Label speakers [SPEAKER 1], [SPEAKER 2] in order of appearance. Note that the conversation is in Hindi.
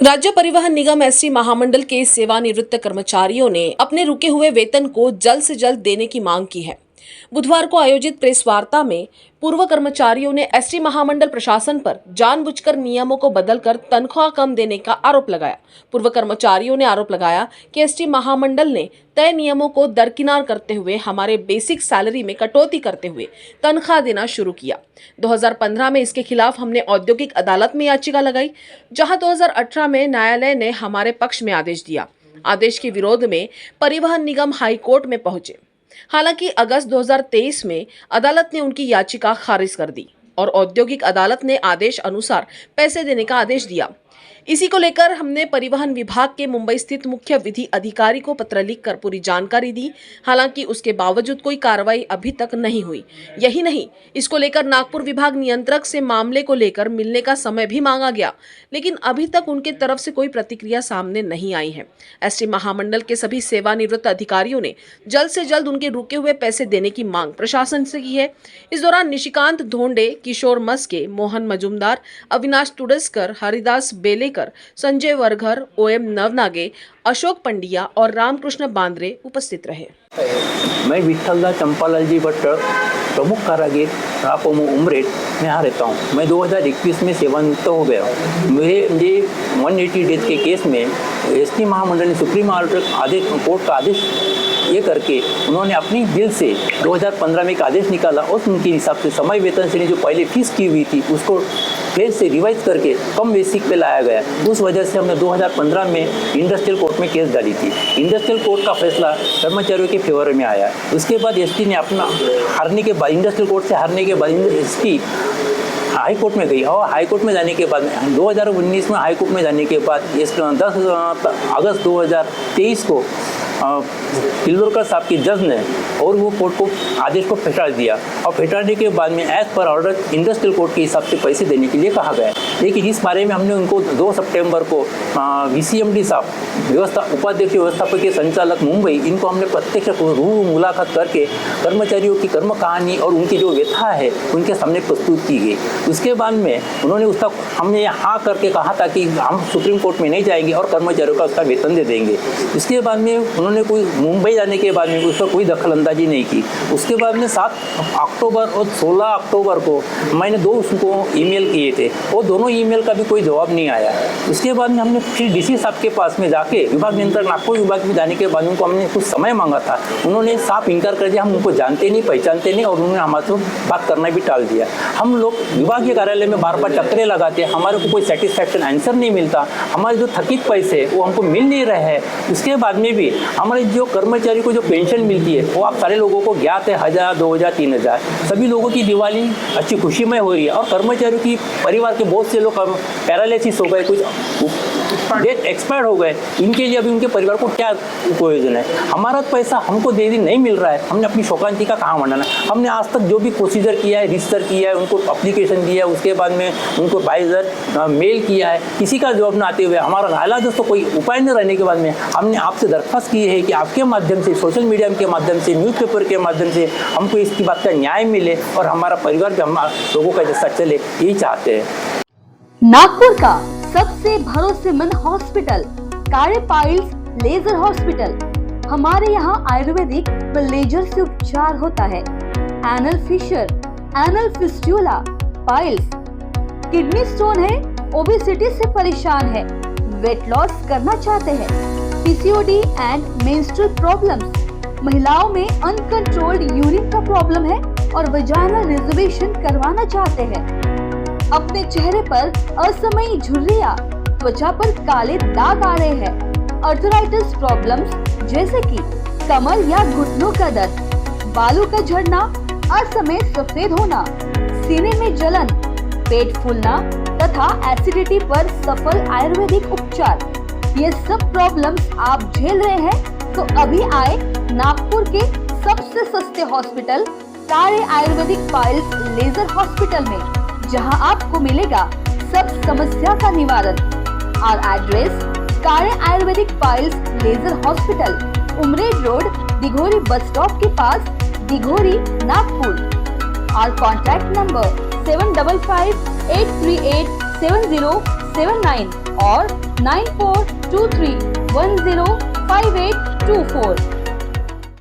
[SPEAKER 1] राज्य परिवहन निगम एसटी महामंडल के सेवानिवृत्त कर्मचारियों ने अपने रुके हुए वेतन को जल्द से जल्द देने की मांग की है। बुधवार को आयोजित प्रेस वार्ता में पूर्व कर्मचारियों ने एसटी महामंडल प्रशासन पर जानबूझकर नियमों को बदलकर तनख्वाह कम देने का आरोप लगाया। पूर्व कर्मचारियों ने आरोप लगाया कि एसटी महामंडल ने तय नियमों को दरकिनार करते हुए हमारे बेसिक सैलरी में कटौती करते हुए तनख्वाह देना शुरू किया। 2015 में इसके खिलाफ हमने औद्योगिक अदालत में याचिका लगाई, जहां 2018 में न्यायालय ने हमारे पक्ष में आदेश दिया। आदेश के विरोध में परिवहन निगम हाई कोर्ट में पहुंचे। हालांकि अगस्त 2023 में अदालत ने उनकी याचिका खारिज कर दी और औद्योगिक अदालत ने आदेश अनुसार पैसे देने का आदेश दिया। इसी को लेकर हमने परिवहन विभाग के मुंबई स्थित मुख्य विधि अधिकारी को पत्र लिखकर पूरी जानकारी दी। हालांकि उसके बावजूद कोई कार्रवाई अभी तक नहीं हुई। यही नहीं, इसको लेकर नागपुर विभाग नियंत्रक से मामले को लेकर मिलने का समय भी मांगा गया, लेकिन अभी तक उनके तरफ से कोई प्रतिक्रिया सामने नहीं आई है। एसटी महामंडल के सभी सेवानिवृत्त अधिकारियों ने जल्द से जल्द उनके रुके हुए पैसे देने की मांग प्रशासन से की है। इस दौरान निशिकांत धोंडे, किशोर मस्के, मोहन मजुमदार, अविनाश तुडस्कर, हरिदास बेलेकर, संजय वरघर, ओएम नवनागे, अशोक पंडिया और रामकृष्ण बांद्रे उपस्थित रहे।
[SPEAKER 2] मैं विठ्ठलदास चंपालाल भट्ट, प्रमुख कारागिर रापोमो उमरेड में यहाँ रहता हूँ। मैं 2021 में सेवानिवृत्त हो गया। मुझे 180 डेज के केस में एसटी महामंडल ने सुप्रीम कोर्ट का आदेश ये करके उन्होंने अपनी दिल से 2015 में एक आदेश निकाला और उनके हिसाब से समय वेतन से जो पहले फीस की हुई थी उसको फिर से रिवाइज करके कम बेसिक पे लाया गया। उस वजह से हमने 2015 में इंडस्ट्रियल कोर्ट में केस डाली थी। इंडस्ट्रियल कोर्ट का फैसला कर्मचारियों के फेवर में आया। उसके बाद एसटी ने अपना हारने के बाद, इंडस्ट्रियल कोर्ट से हारने के बाद एसटी हाई कोर्ट में गई और हाई कोर्ट में जाने के बाद 2019 में हाई कोर्ट में जाने के बाद 10 अगस्त 2023 को किल्लोरकर साहब की जज ने और वो कोर्ट को आदेश को फेटाड़ दिया और फेटाड़ने के बाद में as per order industrial court के हिसाब से पैसे देने के लिए कहा गया। लेकिन इस बारे में हमने उनको 2 सितंबर को VCMD साहब उपाध्यक्ष व्यवस्थापकीय संचालक मुंबई, इनको हमने प्रत्यक्ष रूबरू मुलाकात करके कर्मचारियों की कर्म कहानी और उनकी जो व्यथा है उनके सामने प्रस्तुत की गई। उसके बाद में उन्होंने हमने हाँ करके कहा था कि हम सुप्रीम कोर्ट में नहीं जाएंगे और कर्मचारियों का उसका वेतन दे देंगे। उसके बाद में उन्होंने कोई मुंबई जाने के बाद में उस पर कोई दखल अंदाजी नहीं की। उसके बाद में 7 अक्टूबर और 16 अक्टूबर को मैंने 2 उसको ईमेल किए थे और दोनों ईमेल का भी कोई जवाब नहीं आया। उसके बाद में हमने फिर DC साहब के पास में जाके विभाग नियंत्रक नागपुर विभाग में जाने के बाद उनको हमने कुछ समय मांगा था। उन्होंने साफ इनकार कर दिया, हम उनको जानते नहीं, पहचानते नहीं, और उन्होंने हमारे बात करना भी टाल दिया। हम लोग विभागीय कार्यालय में बार बार चक्करे लगाते, हमारे को कोई सेटिस्फैक्शन आंसर नहीं मिलता। हमारे जो थकित पैसे वो हमको मिल नहीं रहे हैं। उसके बाद में भी हमारे जो कर्मचारी को जो पेंशन मिलती है वो आप सारे लोगों को ज्ञात है, 1000, 2000, 3000। सभी लोगों की दिवाली अच्छी खुशीमय हो रही है और कर्मचारियों की परिवार के बहुत से लोग पैरालिसिस हो गए, कुछ डेथ एक्सपायर हो गए। इनके लिए अभी उनके परिवार को क्या प्रयोजन है? हमारा पैसा हमको दे नहीं मिल रहा है, हमने अपनी शोकांति का कहाँ मनाना? हमने आज तक जो भी प्रोसीजर किया है, रजिस्टर किया है, उनको अप्लीकेशन दिया है, उसके बाद में उनको बाइजर मेल किया है, किसी का जवाब न आते हुए हमारा हालात दोस्तों कोई उपाय न रहने के बाद में हमने आपसे दरख्वास्त की है कि आपके माध्यम से, सोशल मीडिया के माध्यम से, न्यूज़पेपर के माध्यम से हमको इसकी बात का न्याय मिले और हमारा परिवार भी हम लोगों का जैसा चले, यही चाहते हैं।
[SPEAKER 3] नागपुर का सबसे भरोसेमंद हॉस्पिटल कार्य पाइल्स लेजर हॉस्पिटल। हमारे यहाँ आयुर्वेदिक व लेजर से उपचार होता है। Anal fissure, anal fistula, piles, kidney stone है, ओबेसिटी से परेशान है, वेट लॉस करना चाहते हैं, PCOD एंड मेंस्ट्रुअल प्रॉब्लम्स, महिलाओं में अनकंट्रोल्ड यूरिन का प्रॉब्लम है और वजाइनल रिजर्वेशन करवाना चाहते हैं, अपने चेहरे पर असमयी झुर्रियां, त्वचा पर काले दाग आ रहे हैं, अर्थराइटिस प्रॉब्लम्स जैसे कि कमर या घुटनों का दर्द, बालों का झड़ना, असमय सफेद होना, सीने में जलन, पेट फूलना तथा एसिडिटी पर सफल आयुर्वेदिक उपचार, ये सब प्रॉब्लम्स आप झेल रहे हैं तो अभी आए नागपुर के सबसे सस्ते हॉस्पिटल कार्य आयुर्वेदिक पाइल्स लेजर हॉस्पिटल में, जहां आपको मिलेगा सब समस्या का निवारण। और एड्रेस कार्य Ayurvedic piles laser hospital, Umred road, Dighori bus stop के पास, दिघोरी, नागपुर। और कॉन्टैक्ट नंबर 7558387079 और 9423105824।